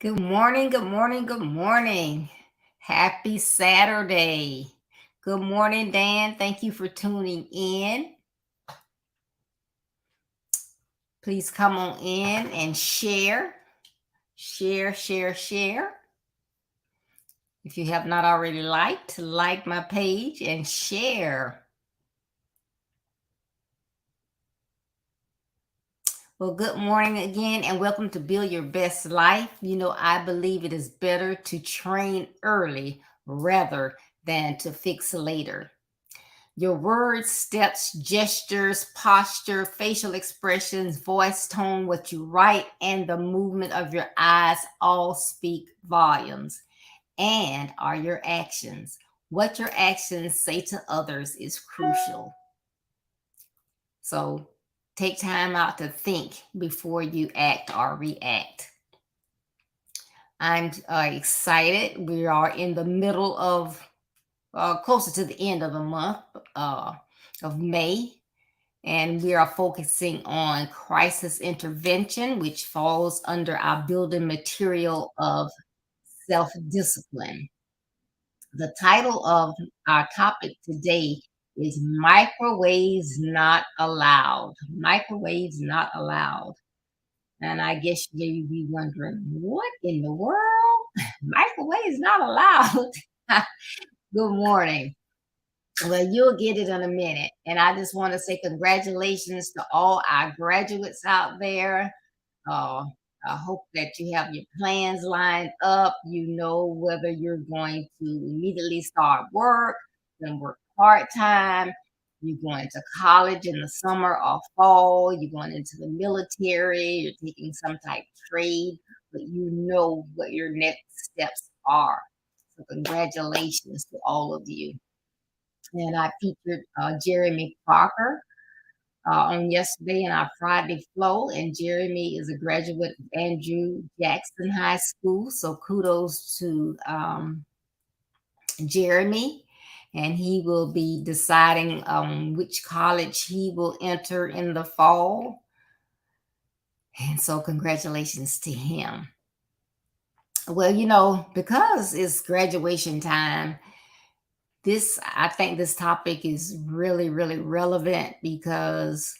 Good morning, good morning, good morning. Happy Saturday. Good morning, Dan. Thank you for tuning in. Please come on in and share. Share, share, share. If you have not already liked, like my page and share. Well, good morning again, and welcome to Build Your Best Life. I believe it is better to train early rather than to fix later. Your words, steps, gestures, posture, facial expressions, voice tone, what you write, and the movement of your eyes all speak volumes. And are your actions. What your actions say to others is crucial. So take time out to think before you act or react. I'm excited. We are in the middle of, closer to the end of the month of May. And we are focusing on crisis intervention, which falls under our building material of self discipline. The title of our topic today is Microwaves Not Allowed. Microwaves Not Allowed. And I guess you may be wondering, what in the world? Microwaves not allowed. Good morning. Well, you'll get it in a minute. And I just want to say congratulations to all our graduates out there. Uh, I hope that you have your plans lined up. You know whether you're going to immediately start work, then work part time, you're going to college in the summer or fall, you're going into the military, you're taking some type of trade, but you know what your next steps are. So, congratulations to all of you. And I featured Jeremy Parker on yesterday in our Friday Flow, and Jeremy is a graduate of Andrew Jackson High School. So kudos to Jeremy, and he will be deciding which college he will enter in the fall. And so congratulations to him. Well, because it's graduation time, I think this topic is really, really relevant because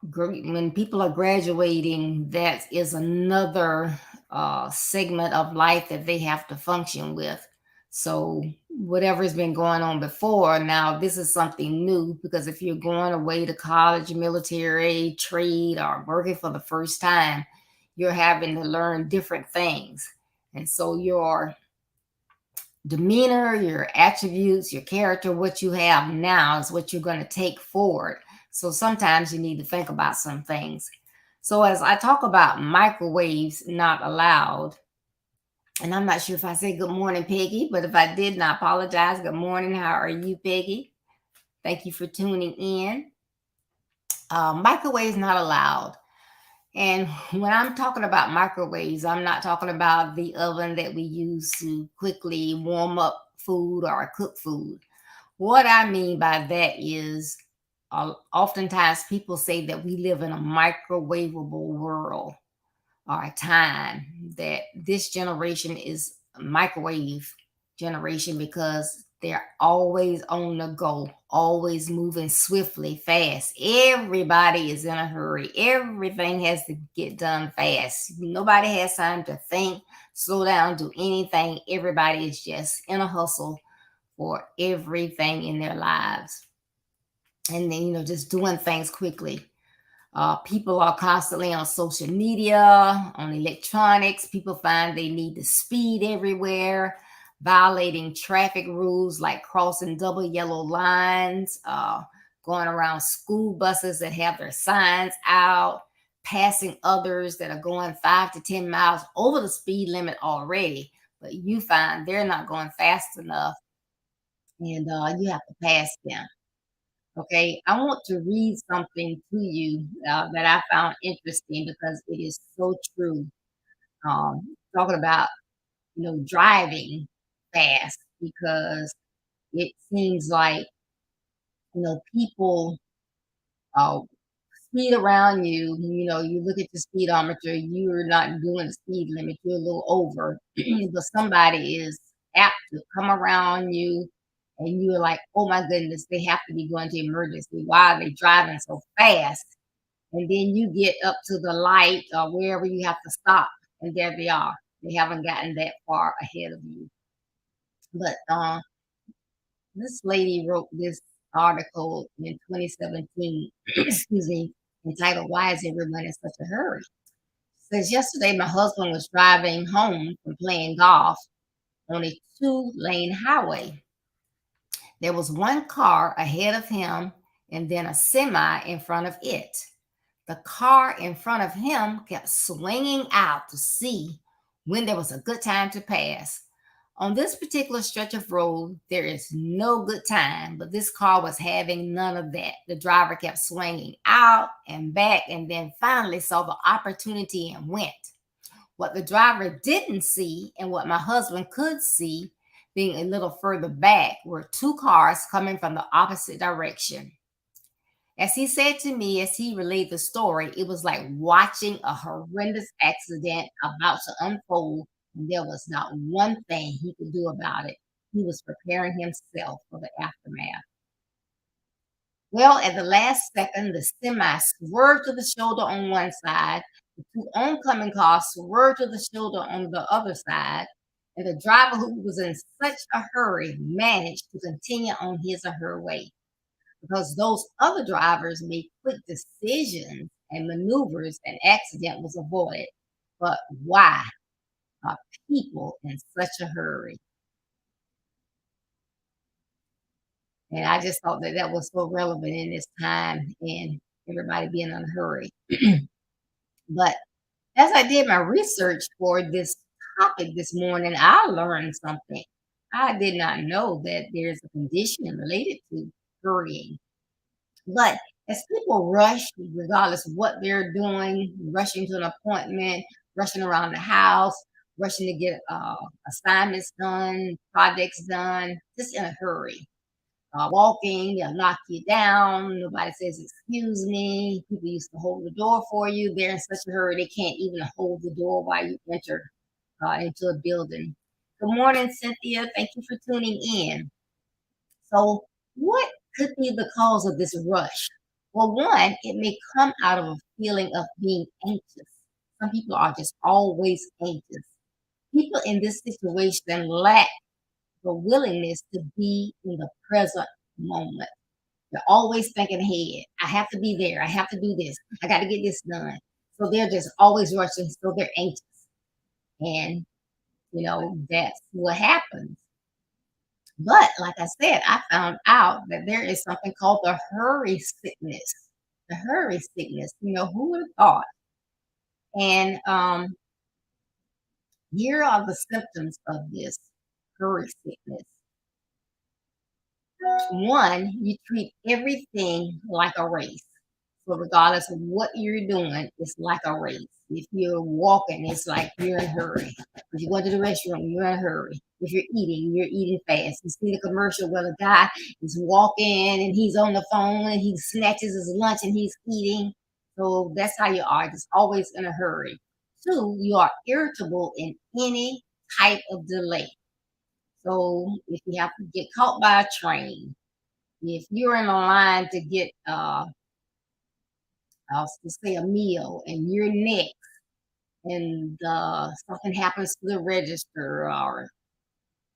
when people are graduating, that is another segment of life that they have to function with. So whatever's been going on before, now this is something new, because if you're going away to college, military, trade, or working for the first time, you're having to learn different things. And so your demeanor, your attributes, your character, what you have now is what you're going to take forward. So sometimes you need to think about some things. So as I talk about microwaves not allowed, and I'm not sure if I said good morning, Peggy, but if I did, I apologize. Good morning. How are you, Peggy? Thank you for tuning in. Microwaves not allowed. And when I'm talking about microwaves, I'm not talking about the oven that we use to quickly warm up food or cook food. What I mean by that is, oftentimes people say that we live in a microwavable world, or a time that this generation is a microwave generation, because they're always on the go, always moving swiftly, fast. Everybody is in a hurry. Everything has to get done fast. Nobody has time to think, slow down, do anything. Everybody is just in a hustle for everything in their lives. And then, just doing things quickly. People are constantly on social media, on electronics. People find they need to speed everywhere, violating traffic rules like crossing double yellow lines, going around school buses that have their signs out, passing others that are going 5 to 10 miles over the speed limit already, but you find they're not going fast enough, and you have to pass them. Okay, I want to read something to you that I found interesting because it is so true. Talking about, driving fast, because it seems like, people uh, speed around you, you look at the speedometer, you're not doing the speed limit, you're a little over, but somebody is apt to come around you and you're like, oh my goodness, they have to be going to emergency. Why are they driving so fast? And then you get up to the light or wherever you have to stop, and there they are. They haven't gotten that far ahead of you. But this lady wrote this article in 2017, excuse me, entitled "Why Is Everyone in Such a Hurry?" Says yesterday my husband was driving home from playing golf on a two-lane highway. There was one car ahead of him and then a semi in front of it. The car in front of him kept swinging out to see when there was a good time to pass. On this particular stretch of road, there is no good time, but this car was having none of that. The driver kept swinging out and back and then finally saw the opportunity and went. What the driver didn't see and what my husband could see, being a little further back, were two cars coming from the opposite direction. As he said to me as he relayed the story, it was like watching a horrendous accident about to unfold, and there was not one thing he could do about it. He was preparing himself for the aftermath. Well, at the last second, the semi swerved to the shoulder on one side, the two oncoming cars swerved to the shoulder on the other side, and the driver, who was in such a hurry, managed to continue on his or her way because those other drivers made quick decisions and maneuvers, and accident was avoided. But why are people in such a hurry? And I just thought that that was so relevant in this time and everybody being in a hurry. But as I did my research for this topic this morning, I learned something. I did not know that there's a condition related to hurrying. But as people rush, regardless of what they're doing, rushing to an appointment, rushing around the house, rushing to get assignments done, projects done, just in a hurry. Walking, they'll knock you down. Nobody says, excuse me. People used to hold the door for you. They're in such a hurry, they can't even hold the door while you enter into a building. Good morning, Cynthia. Thank you for tuning in. So, what could be the cause of this rush? Well, one, it may come out of a feeling of being anxious. Some people are just always anxious. People in this situation lack the willingness to be in the present moment. They're always thinking ahead. I have to be there. I have to do this. I got to get this done. So they're just always rushing. So they're anxious. And, that's what happens. But like I said, I found out that there is something called the hurry sickness. The hurry sickness. Who would have thought? And here are the symptoms of this hurry sickness. One, you treat everything like a race. So regardless of what you're doing, it's like a race. If you're walking, it's like you're in a hurry. If you go to the restroom, you're in a hurry. If you're eating fast. You see the commercial where the guy is walking and he's on the phone and he snatches his lunch and he's eating. So that's how you are, just always in a hurry. Two, you are irritable in any type of delay. So if you have to get caught by a train, if you're in a line to get, I'll just say a meal, and you're next, and something happens to the register, or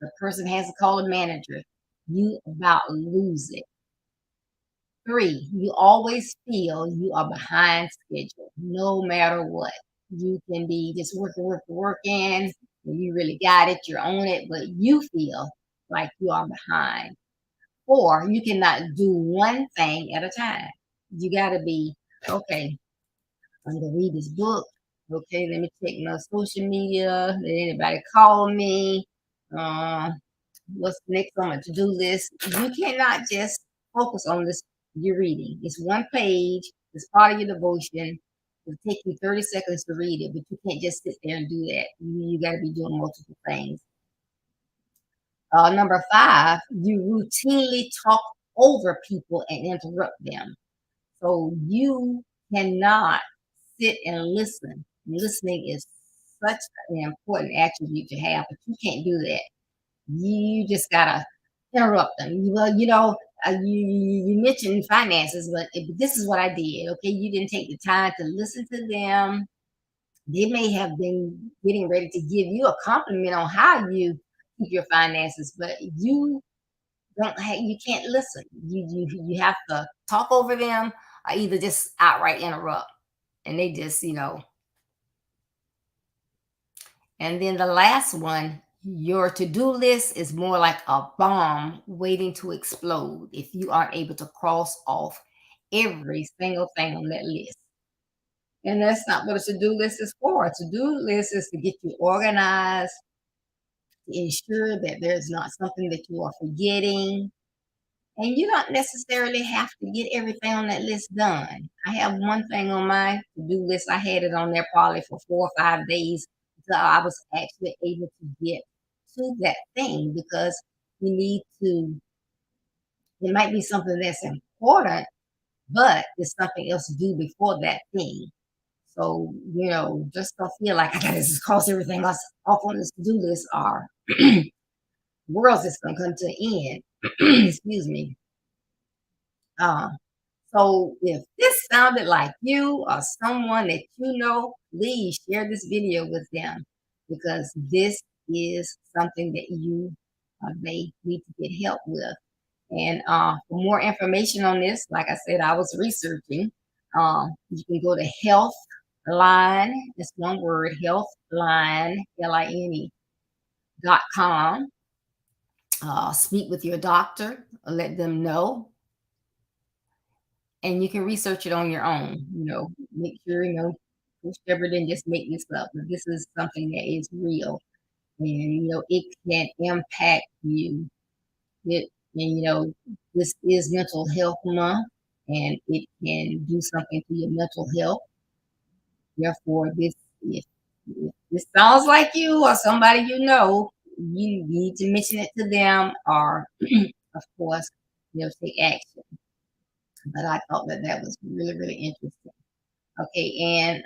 the person has to call a manager, you about lose it. Three, you always feel you are behind schedule, no matter what. You can be just working, and you really got it, you're on it, but you feel like you are behind. Or you cannot do one thing at a time. You got to be, okay, I'm going to read this book. Okay, let me check my social media. Did anybody call me? Uh, what's next on my to-do list? You cannot just focus on this you're reading. It's one page. It's part of your devotion. It'll take you 30 seconds to read it, but you can't just sit there and do that. You got to be doing multiple things. Number five, you routinely talk over people and interrupt them. So you cannot sit and listen. Listening is such an important attribute to have, but you can't do that. You just gotta interrupt them. Well, you mentioned finances, but this is what I did. Okay, you didn't take the time to listen to them. They may have been getting ready to give you a compliment on how you keep your finances, but you can't listen. You have to talk over them or either just outright interrupt. And they just, and then the last one, your to-do list is more like a bomb waiting to explode if you aren't able to cross off every single thing on that list. And that's not what a to-do list is for. A to-do list is to get you organized, to ensure that there's not something that you are forgetting. And you don't necessarily have to get everything on that list done. I have one thing on my to-do list. I had it on there probably for 4 or 5 days until I was actually able to get to that thing because you need to, it might be something that's important, but there's something else to do before that thing. So, just don't feel like I gotta just cross everything else off on this to-do list or world's just gonna come to an end. Excuse me. Uh, so if this sounded like you or someone that you know, please share this video with them because this is something that you may need to get help with. And for more information on this, like I said, I was researching. You can go to Healthline. It's one word, Healthline, LINE.com. Speak with your doctor, let them know, and you can research it on your own. Make sure push Shepherd didn't just make this up, but this is something that is real, and it can impact you. This is Mental Health Month, and it can do something to your mental health. Therefore, if this sounds like you or somebody you need to mention it to them, or of course, take action. But I thought that that was really, really interesting. Okay, and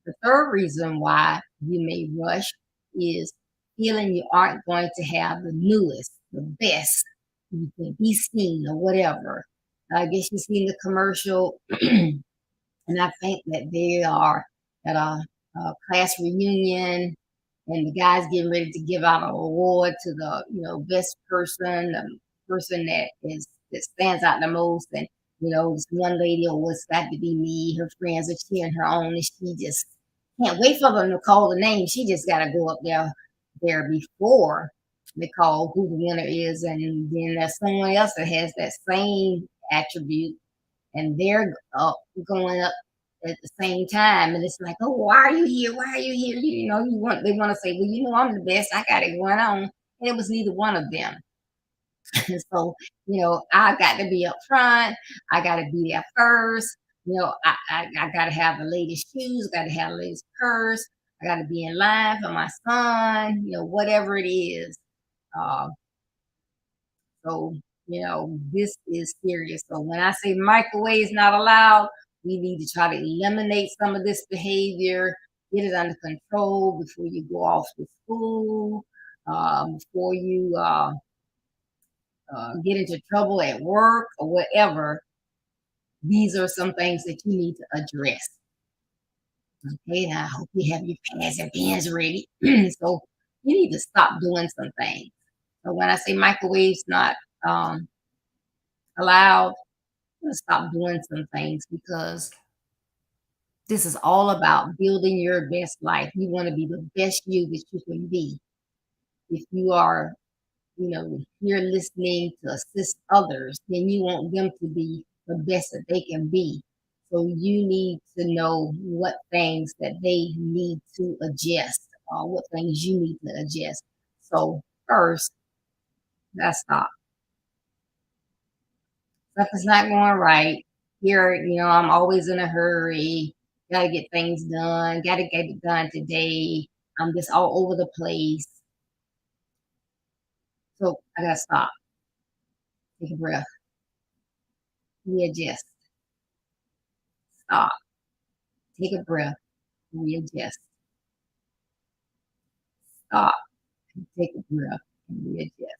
the third reason why you may rush is feeling you aren't going to have the newest, the best, you can be seen or whatever. I guess you've seen the commercial, and I think that they are at a class reunion, and the guy's getting ready to give out an award to the best person, the person that stands out the most. And this one lady always got to be me. Her friends are cheering her on, and she just can't wait for them to call the name. She just got to go up there before they call who the winner is, and then there's someone else that has that same attribute, and they're going up at the same time, and it's like, oh, why are you here? Why are you here? They want to say, well, I'm the best. I got it going on, and it was neither one of them. And so, I got to be up front. I got to be there first. I got to have the latest shoes. Got to have the latest purse. I got to be in line for my son. Whatever it is. Uh, so, this is serious. So when I say microwaves not allowed, we need to try to eliminate some of this behavior, get it under control before you go off to school, before you get into trouble at work or whatever. These are some things that you need to address. Okay, now I hope you have your pads and pens ready. So you need to stop doing some things. So when I say microwaves not allowed, to stop doing some things because this is all about building your best life. You want to be the best you that you can be. If you are, here listening to assist others, then you want them to be the best that they can be. So you need to know what things that they need to adjust, or what things you need to adjust. So first, let's stop. Something's not going right. Here, I'm always in a hurry. Got to get things done. Got to get it done today. I'm just all over the place. So I got to stop. Take a breath. Readjust. Stop. Take a breath. Readjust. Stop. Take a breath and readjust.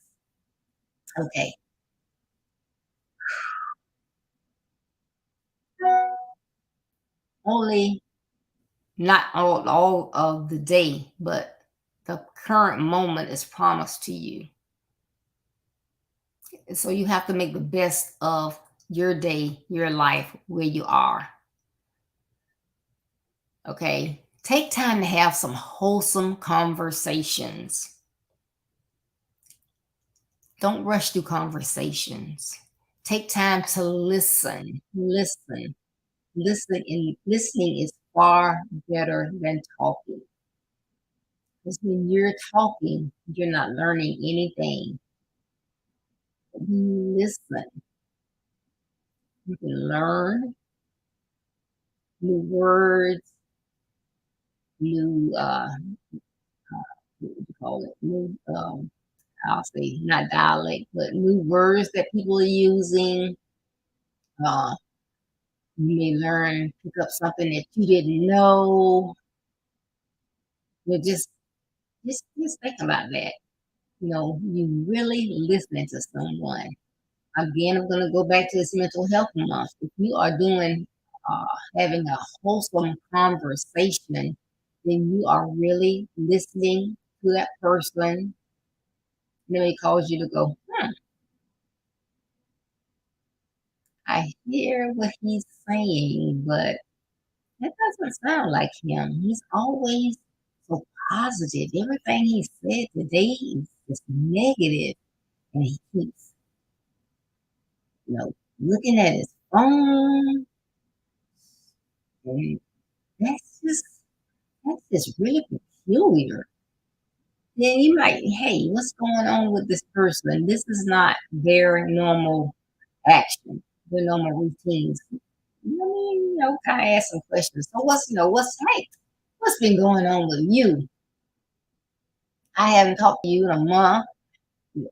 Okay. Only not all of the day, but the current moment is promised to you. So you have to make the best of your day, your life, where you are. Okay. Take time to have some wholesome conversations. Don't rush through conversations. Take time to listen. Listen. Listen, and listening is far better than talking. Because when you're talking, you're not learning anything. When you listen, you can learn new words, new what do you call it? New I'll say not dialect, but new words that people are using. Uh, you may learn, pick up something that you didn't know. You just think about that. You really listening to someone. Again, I'm going to go back to this mental health month. If you are uh, having a wholesome conversation, then you are really listening to that person. And then it cause you to go, I hear what he's saying, but that doesn't sound like him. He's always so positive. Everything he said today is just negative, and he keeps, looking at his phone, and that's just that's just really peculiar. Then you might, hey, what's going on with this person? This is not their normal action, their normal routines. Kind of ask some questions. So what's been going on with you? I haven't talked to you in a month.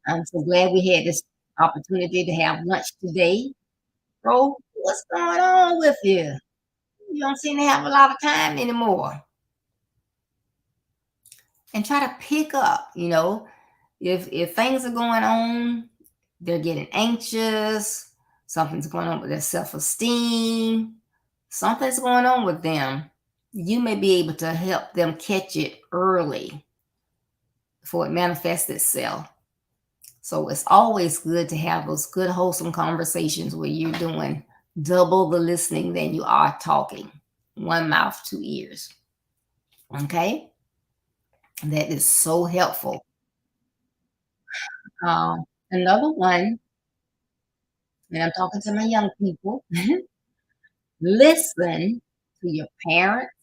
I'm so glad we had this opportunity to have lunch today. Bro, what's going on with you? You don't seem to have a lot of time anymore. And try to pick up, if things are going on, they're getting anxious, something's going on with their self-esteem, something's going on with them. You may be able to help them catch it early before it manifests itself. So it's always good to have those good, wholesome conversations where you're doing double the listening than you are talking. One mouth, two ears. Okay? That is so helpful. Another one, and I'm talking to my young people, listen to your parents,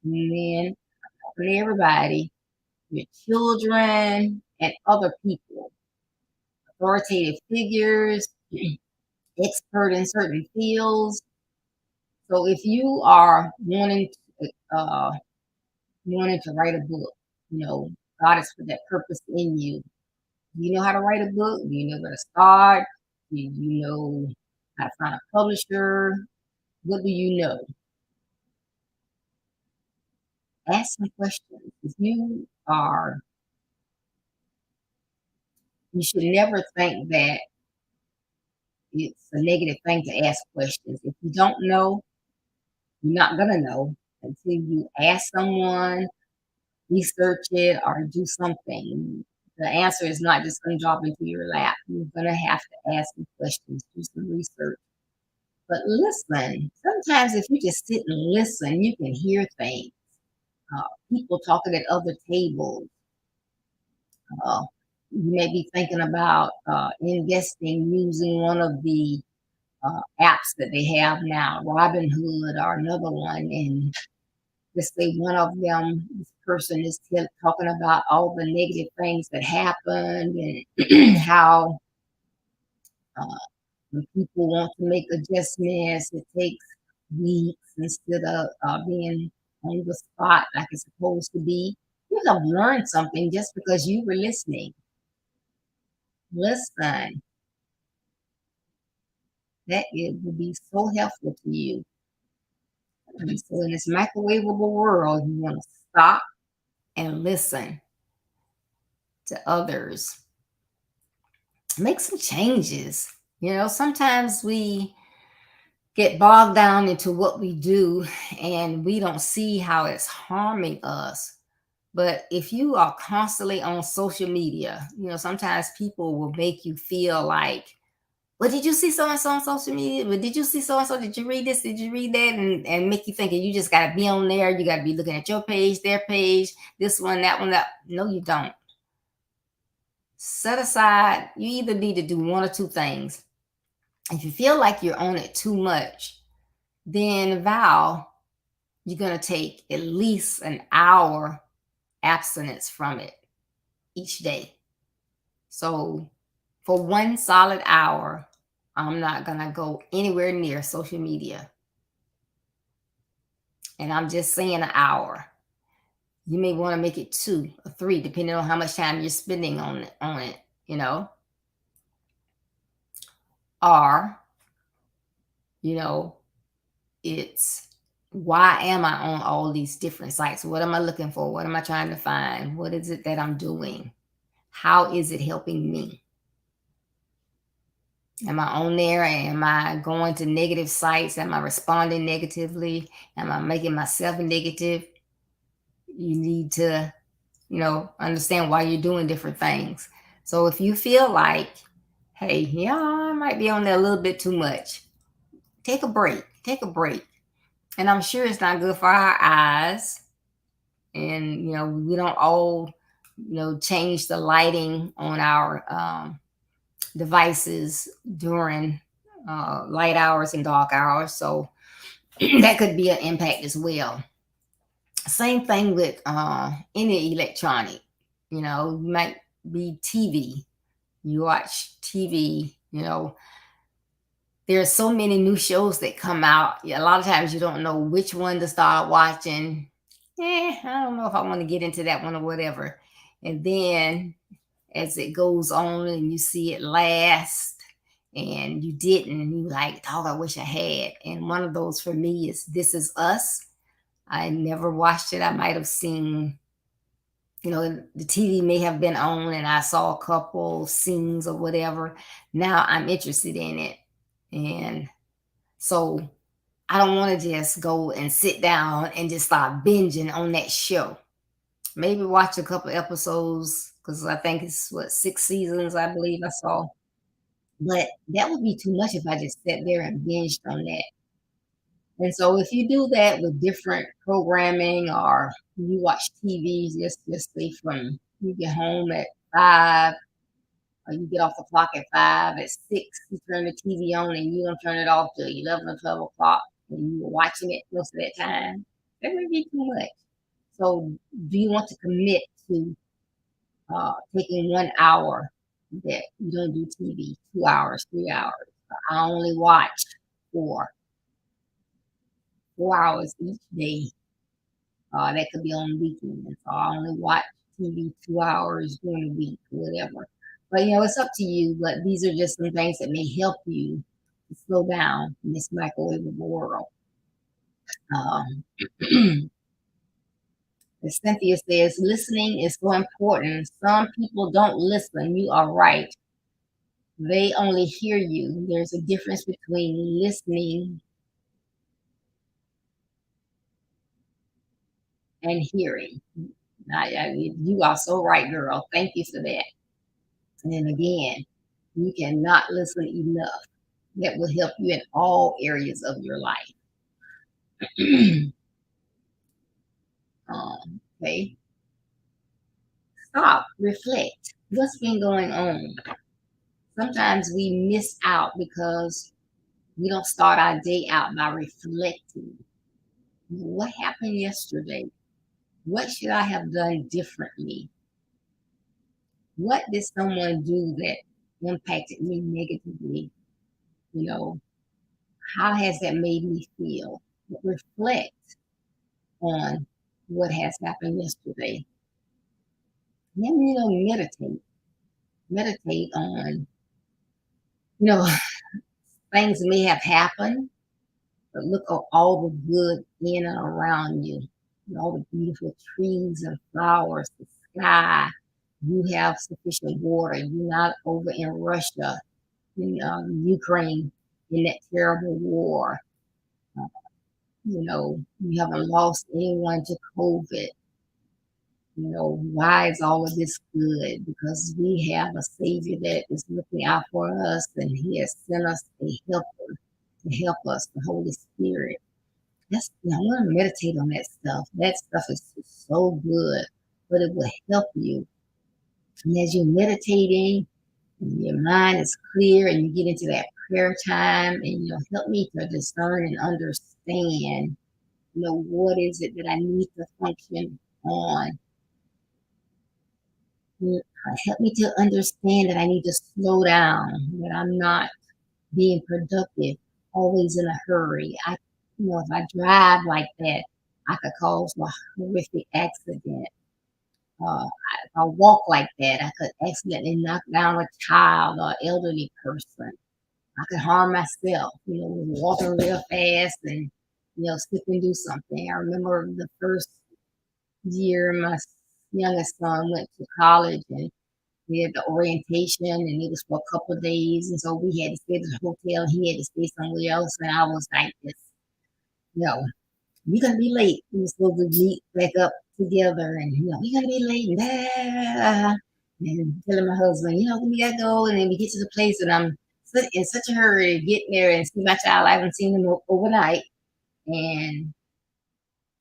and then to everybody, your children, and other people, authoritative figures, expert in certain fields. So if you are wanting to write a book, you know, God has put that purpose in you. Do you know how to write a book? Do you know where to start? Do you know how to find a publisher? What do you know? Ask some questions. If you should never think that it's a negative thing to ask questions. If you don't know, you're not gonna know until you ask someone, research it, or do something. The answer is not just gonna drop into your lap. You're gonna have to ask some questions, do some research. But listen, sometimes if you just sit and listen, you can hear things. People talking at other tables. Uh, you may be thinking about investing using one of the apps that they have now, Robinhood or another one, and just say one of them, this person is talking about all the negative things that happened and how uh, when people want to make adjustments, it takes weeks instead of being on the spot like it's supposed to be. You have learned something just because you were listening. Listen, that it will be so helpful to you. And so in this microwavable world, you want to stop and listen to others. Make some changes. Sometimes we get bogged down into what we do and we don't see how it's harming us. But if you are constantly on social media, sometimes people will make you feel like, well, did you see so and so on social media? But did you see so and so? Did you read this? Did you read that? And make you thinking you just got to be on there. You got to be looking at your page, their page, this one, that one, that. No, you don't. Set aside, you either need to do one or two things. If you feel like you're on it too much, then vow you're going to take at least an hour abstinence from it each day. So for one solid hour, I'm not going to go anywhere near social media. And I'm just saying an hour. You may want to make it 2 or 3, depending on how much time you're spending on it, you know. Or, you know, it's why am I on all these different sites? What am I looking for? What am I trying to find? What is it that I'm doing? How is it helping me? Am I on there? Am I going to negative sites? Am I responding negatively? Am I making myself negative? You need to, understand why you're doing different things. So if you feel like, hey, yeah, I might be on there a little bit too much, take a break. Take a break. And I'm sure it's not good for our eyes. And, we don't all, change the lighting on our devices during light hours and dark hours. So that could be an impact as well. Same thing with any electronic. You might be TV. You watch TV, there's so many new shows that come out. A lot of times you don't know which one to start watching. I don't know if I want to get into that one or whatever. And then as it goes on and you see it last and you didn't, and you like, oh, I wish I had. And one of those for me is This Is Us. I never watched it. I might have seen, the TV may have been on and I saw a couple scenes or whatever. Now I'm interested in it. And so I don't want to just go and sit down and just start binging on that show. Maybe watch a couple episodes because I think it's 6 seasons, I believe I saw. But that would be too much if I just sat there and binged on that. And so if you do that with different programming or you watch TV, just say from you get home at 5 or you get off the clock at 5, at 6, you turn the TV on and you don't turn it off till 11 or 12 o'clock and you're watching it most of that time, that may be too much. So do you want to commit to taking 1 hour that you don't do TV, 2 hours, 3 hours? I only watch for 4 hours each day. That could be on weekends. So I only watch TV 2 hours during the week, whatever. But it's up to you. But these are just some things that may help you to slow down in this microwavable world. Um, as Cynthia says, listening is so important. Some people don't listen. You are right. They only hear you. There's a difference between listening and hearing. You are so right, girl. Thank you for that. And then again, you cannot listen enough. That will help you in all areas of your life. Okay. Stop, reflect. What's been going on? Sometimes we miss out because we don't start our day out by reflecting. What happened yesterday? What should I have done differently? What did someone do that impacted me negatively? You know, how has that made me feel? Reflect on what has happened yesterday. Then, meditate. Meditate on, you know, Things may have happened, but look at all the good in and around you. And all the beautiful trees and flowers, the sky. You have sufficient water. You're not over in Russia, in Ukraine, in that terrible war. Uh, you haven't lost anyone to COVID. Why is all of this good? Because we have a Savior that is looking out for us, and He has sent us a helper to help us, the Holy Spirit. I want to meditate on that stuff. That stuff is just so good, but it will help you. And as you're meditating, and your mind is clear, and you get into that prayer time, and help me to discern and understand, what is it that I need to function on. Help me to understand that I need to slow down, that I'm not being productive, always in a hurry. If I drive like that, I could cause a horrific accident. If I walk like that, I could accidentally knock down a child or elderly person. I could harm myself, walking real fast and, slip and do something. I remember the first year my youngest son went to college, and we had the orientation, and it was for a couple of days. And so we had to stay at the hotel. He had to stay somewhere else. And I was like, this, you know, you're going to be late. We were supposed to meet back up together. And, you're going to be late. And, and telling my husband, we got to go. And then we get to the place, and I'm in such a hurry to get there and see my child. I haven't seen him overnight. And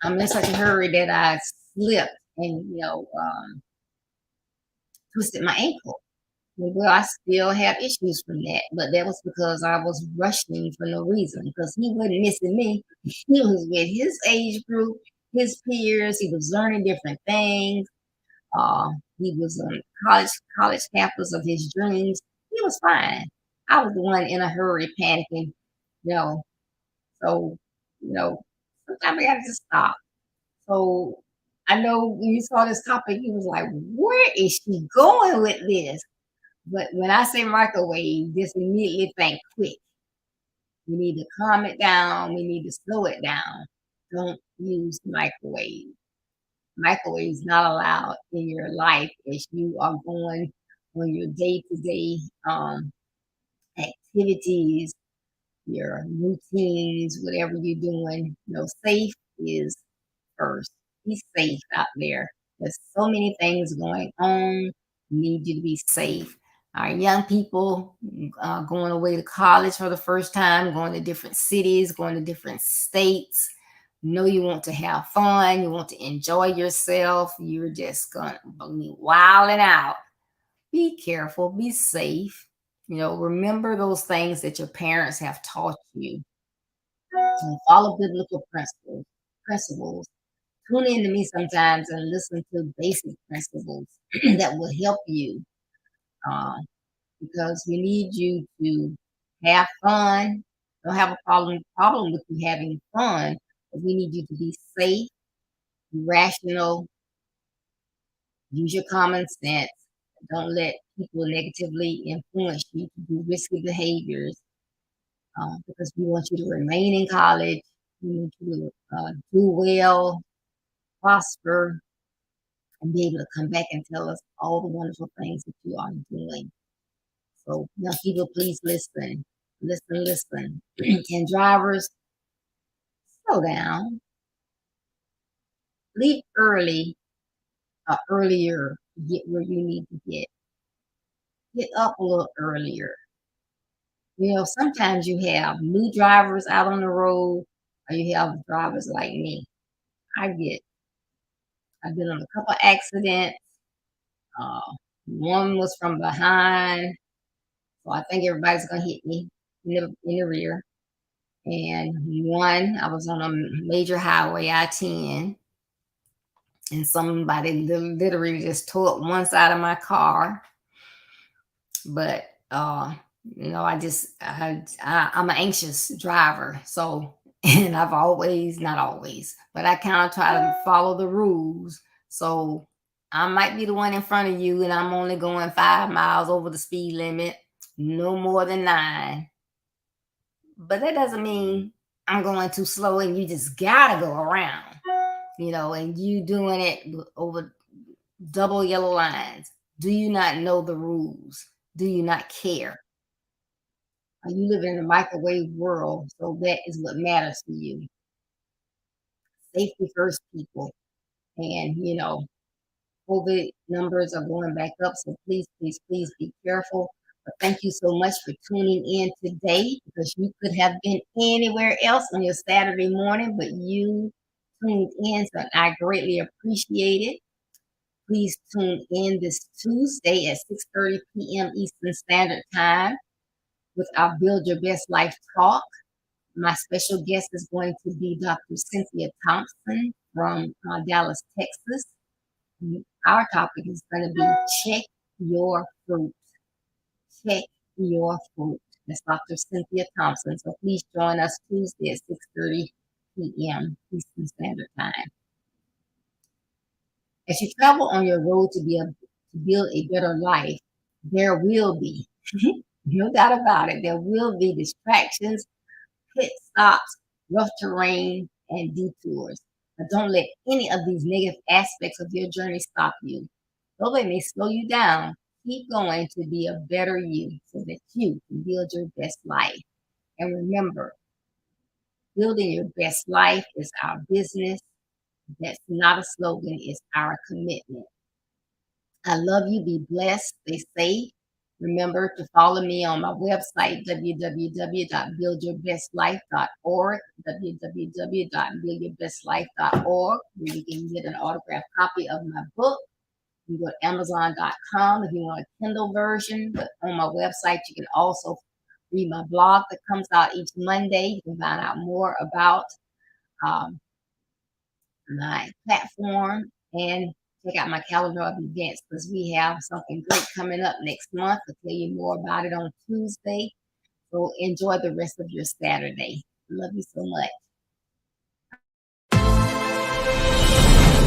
I'm in such a hurry that I slipped and, twisted my ankle. Well, I still have issues from that, but that was because I was rushing for no reason, because he wasn't missing me. He was with his age group, his peers. He was learning different things. He was on college campus of his dreams. He was fine. I was the one in a hurry, panicking, you know. So, you know, sometimes we gotta just stop. So I know when you saw this topic, he was like, "Where is she going with this?" But when I say microwave, just immediately think quick. We need to calm it down. We need to slow it down. Don't use microwave. Microwave is not allowed in your life as you are going on your day-to-day activities, your routines, whatever you're doing. Safe is first. Be safe out there. There's so many things going on. Need you to be safe. Our young people going away to college for the first time, going to different cities, going to different states. You want to have fun. You want to enjoy yourself. You're just going to be wilding out. Be careful. Be safe. Remember those things that your parents have taught you. Follow biblical principles. Tune in to me sometimes and listen to basic principles that will help you, uh, because we need you to have fun. Don't have a problem with you having fun, but we need you to be safe, be rational, use your common sense. Don't let people negatively influence you to do risky behaviors, because we want you to remain in college. We want you to do well, prosper, and be able to come back and tell us all the wonderful things that you are doing. So, young people, please listen. Listen, listen. And drivers, slow down. Leave early or earlier to get where you need to get. Get up a little earlier. Sometimes you have new drivers out on the road, or you have drivers like me. I've been on a couple accidents. Uh, One was from behind, so I think everybody's gonna hit me in the rear. And one, I was on a major highway, I-10, and somebody literally just tore up one side of my car. But I'm an anxious driver, so and I've always, not always, but I kind of try to follow the rules. So I might be the one in front of you, and I'm only going 5 miles over the speed limit, no more than 9. But that doesn't mean I'm going too slow and you just gotta go around, and you doing it over double yellow lines. Do you not know the rules? Do you not care? Are you living in a microwave world? So that is what matters to you. Safety first, people. And, COVID numbers are going back up. So please, please, please be careful. But thank you so much for tuning in today because you could have been anywhere else on your Saturday morning, but you tuned in. So I greatly appreciate it. Please tune in this Tuesday at 6:30 p.m. Eastern Standard Time with our Build Your Best Life talk. My special guest is going to be Dr. Cynthia Thompson from Dallas, Texas. Our topic is going to be check your fruit. Check your fruit. That's Dr. Cynthia Thompson. So please join us Tuesday at 6:30 p.m. Eastern Standard Time. As you travel on your road to build a better life, there will be, no doubt about it, there will be distractions, pit stops, rough terrain, and detours. But don't let any of these negative aspects of your journey stop you. Though they may slow you down, keep going to be a better you so that you can build your best life. And remember, building your best life is our business. That's not a slogan, it's our commitment. I love you. Be blessed. Stay safe. Remember to follow me on my website, www.buildyourbestlife.org, www.buildyourbestlife.org, where you can get an autographed copy of my book. You go to Amazon.com if you want a Kindle version. But on my website, you can also read my blog that comes out each Monday. You can find out more about um, my platform and check out my calendar of events because we have something great coming up next month. I'll tell you more about it on Tuesday. So enjoy the rest of your Saturday. Love you so much.